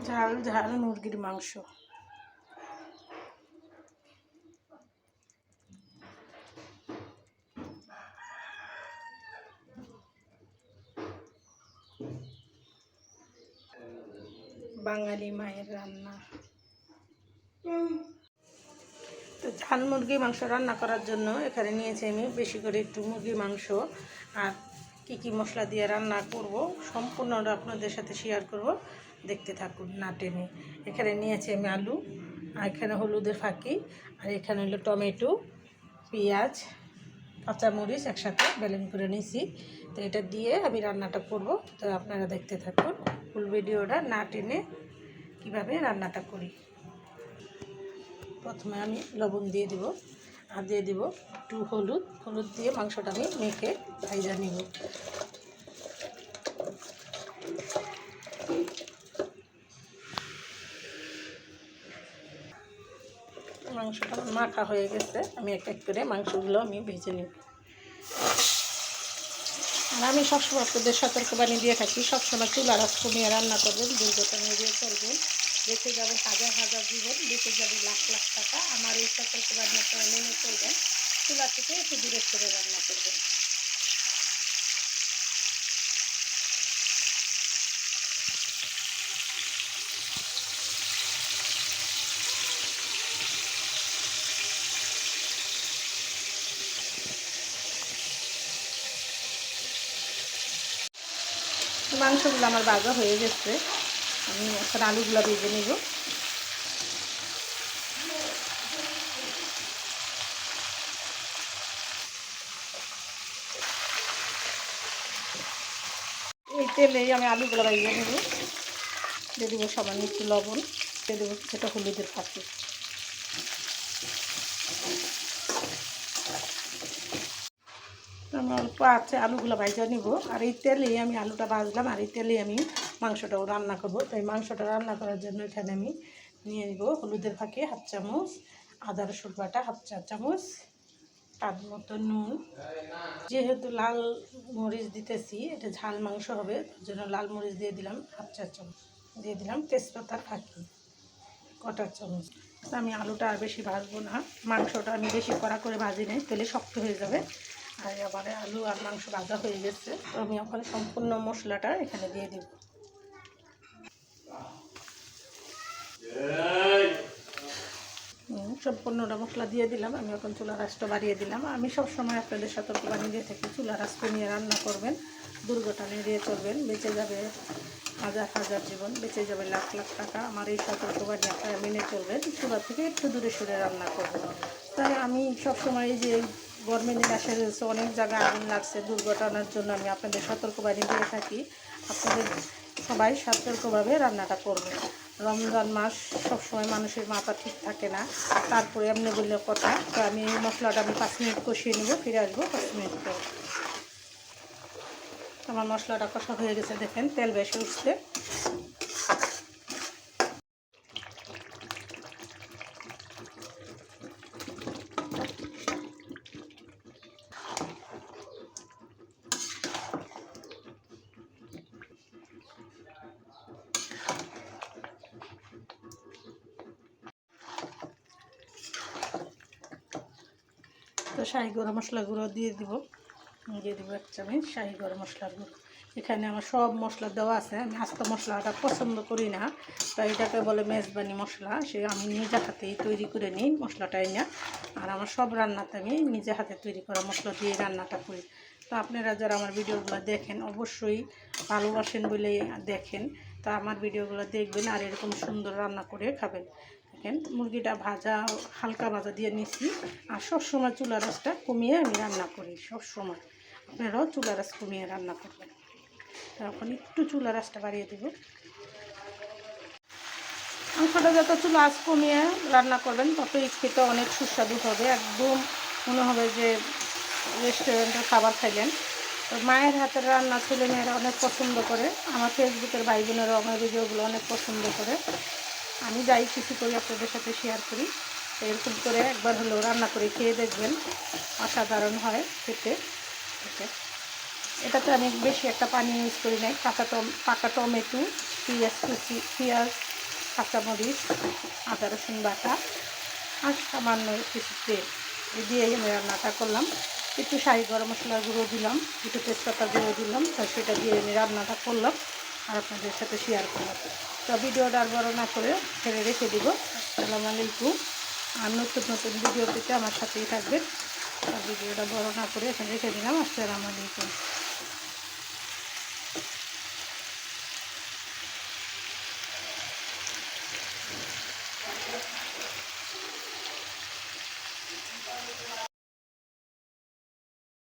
ঝাল ঝাল মুরগির মাংস। বাঙালি মায়ের রান্না। তো ঝাল মুরগির মাংস রান্না করার জন্য এখানে নিয়েছি আমি বেশি করে একটু মুরগির মাংস। আর কি কি মশলা দিয়ে রান্না করব সম্পূর্ণটা আপনাদের সাথে শেয়ার করব, দেখতে থাকুন না টেনে। এখানে নিয়েছি আমি আলু, আর এখানে হলুদের ফাঁকি, আর এখানে হলো টমেটো, পেঁয়াজ, কাঁচামরিচ একসাথে ব্লেন্ড করে নিয়েছি। তো এটা দিয়ে আমি রান্নাটা করব। তো আপনারা দেখতে থাকুন ফুল ভিডিওটা না টেনে কীভাবে রান্নাটা করি। প্রথমে আমি লবণ দিয়ে দিব, আর দিয়ে দিব একটু হলুদ দিয়ে মাংসটা আমি মেখে ভাইজা নিব। মাংসটা মাখা হয়ে গেছে, আমি এক এক করে মাংসগুলো আমি ভেজে নিব। আর আমি সবসময় আপনাদের সতর্কবাণী দিয়ে থাকি, সবসময় চুলার আঁচ কমিয়ে রান্না করবেন, দুর্ঘটনা এড়িয়ে চলবেন। বেঁচে যাবে হাজার হাজার জীবন, বেঁচে যাবে লাখ লাখ টাকা। আমার এই সতর্কবাণী আপনারা মেনে চলবেন, চুলা থেকে একটু দূরে করে রান্না করবেন। মাংসগুলো আমার ভাজা হয়ে গেছে, আমি এখন আলুগুলো ভেজে নেব। এই তেলেই আমি আলুগুলো ভেজে নেব। দিয়ে দেবো সামান্য একটু লবণ, দিয়ে দেবো কিছুটা হলুদের ফাঁকি। আমি অল্প আছে আলুগুলো ভাজা নিব, আর এই তেলেই আমি আলুটা ভাজলাম, আর এই তেলেই আমি মাংসটাও রান্না করব। তাই মাংসটা রান্না করার জন্য এখানে আমি নিয়ে নিব হলুদের ফাঁকে হাফ চামচ, আদা রসুন বাটা হাফ চা চামচ, স্বাদ মতো নুন। যেহেতু লাল মরিচ দিতেছি, এটা ঝাল মাংস হবে, তার জন্য লাল মরিচ দিয়ে দিলাম হাফ চা চামচ, দিয়ে দিলাম তেজপাতার ফাঁকি কটা চামচ। আমি আলুটা আর বেশি ভাজবো না, মাংসটা আমি বেশি কড়া করে ভাজি নেই, তেলে শক্ত হয়ে যাবে। আর আবার আলু আর মাংস ভাজা হয়ে গেছে, তো আমি এখন সম্পূর্ণ মশলাটা এখানে দিয়ে দিব। সম্পূর্ণটা মশলা দিয়ে দিলাম, আমি এখন চুলার আঁচটা বাড়িয়ে দিলাম। আমি সবসময় আপনাদের সতর্কবাণী দিয়ে থাকি, চুলার আঁচ কমিয়ে রান্না করবেন, দুর্ঘটনা এড়িয়ে চলবেন, বেঁচে যাবে হাজার হাজার জীবন, বেঁচে যাবে লাখ লাখ টাকা। আমার এই সতর্কবাণী আপনারা মেনে চলবেন, চুলা থেকে একটু দূরে সরে রান্না করবেন। তাই আমি সবসময় যে গরমের দিন আসে রয়েছে, অনেক জায়গায় আগুন লাগছে, দুর্ঘটনার জন্য আমি আপনাদের সতর্কবাণী দিয়ে থাকি, আপনাদের সবাই সতর্কভাবে রান্নাটা করবেন। রমজান মাস সবসময় মানুষের মাথা ঠিক থাকে না, তারপরে এমনি বললে কথা। তো আমি এই মশলাটা আমি 5 মিনিট কষিয়ে নেব, ফিরে আসবো 5 মিনিট পর। আমার মশলাটা কষা হয়ে গেছে, দেখেন তেল বেশি উঠছে। তো শাহি গরম মশলা গুঁড়ো দিয়ে দিব 1 চামচ শাহি গরম মশলার গুঁড়ো। এখানে আমার সব মশলা দেওয়া আছে, আমি আস্ত মশলাটা পছন্দ করি না, তো এটাকে বলে মেজবানি মশলা। সে আমি নিজে হাতেই তৈরি করে নিই মশলাটাই না। আর আমার সব রান্নাতে আমি নিজে হাতে তৈরি করা মশলা দিয়ে রান্নাটা করি। তো আপনারা যারা আমার ভিডিওগুলো দেখেন, অবশ্যই ভালোবাসেন বলে দেখেন, তা আমার ভিডিওগুলো দেখবেন আর এরকম সুন্দর রান্না করে খাবেন। দেখেন মুরগিটা ভাজা, হালকা ভাজা দিয়ে নিচ্ছি। আর সবসময় চুলার আঁচটা কমিয়ে আমি রান্না করি, সবসময় আপনারাও চুলার আঁচ কমিয়ে রান্না করবেন। তখন একটু চুলার আঁচটা বাড়িয়ে দেব। মাংসটা যত চুলা আঁচ কমিয়ে রান্না করবেন, ততই খেতে অনেক সুস্বাদু হবে, একদম মনে হবে যে রেস্টুরেন্টের খাবার খাইলেন। তো মায়ের হাতের রান্না ছেলেমেয়েরা অনেক পছন্দ করে, আমার ফেসবুকের ভাই বোনেরাও আমার ভিডিওগুলো অনেক পছন্দ করে। আমি যাই কিছু করি আপনাদের সাথে শেয়ার করি। তো এরকম করে একবার হলেও রান্না করে খেয়ে দেখবেন, অসাধারণ হয় খেতে। এটাতে আমি বেশি একটা পানি ইউজ করি নাই, পাকা টমেটো, পেঁয়াজ কাঁচামরিচ, আদা রসুন বাটা আর সামান্য কিছু তেল দিয়ে আমি রান্নাটা করলাম। একটু শাহি গরম মশলার গুঁড়ো দিলাম, একটু তেজপাতা গুঁড়ো দিলাম, তো সেটা দিয়ে আমি রান্নাটা করলাম আর আপনাদের সাথে শেয়ার করলাম। তো ভিডিওটা আর বড় না করে ছেড়ে রেখে দিব। আসসালামু আলাইকুম। আর নতুন নতুন ভিডিও পেতে আমার সাথেই থাকবেন। আর ভিডিওটা বড় না করে এখানে রেখে দিলাম। আসসালামু আলাইকুম।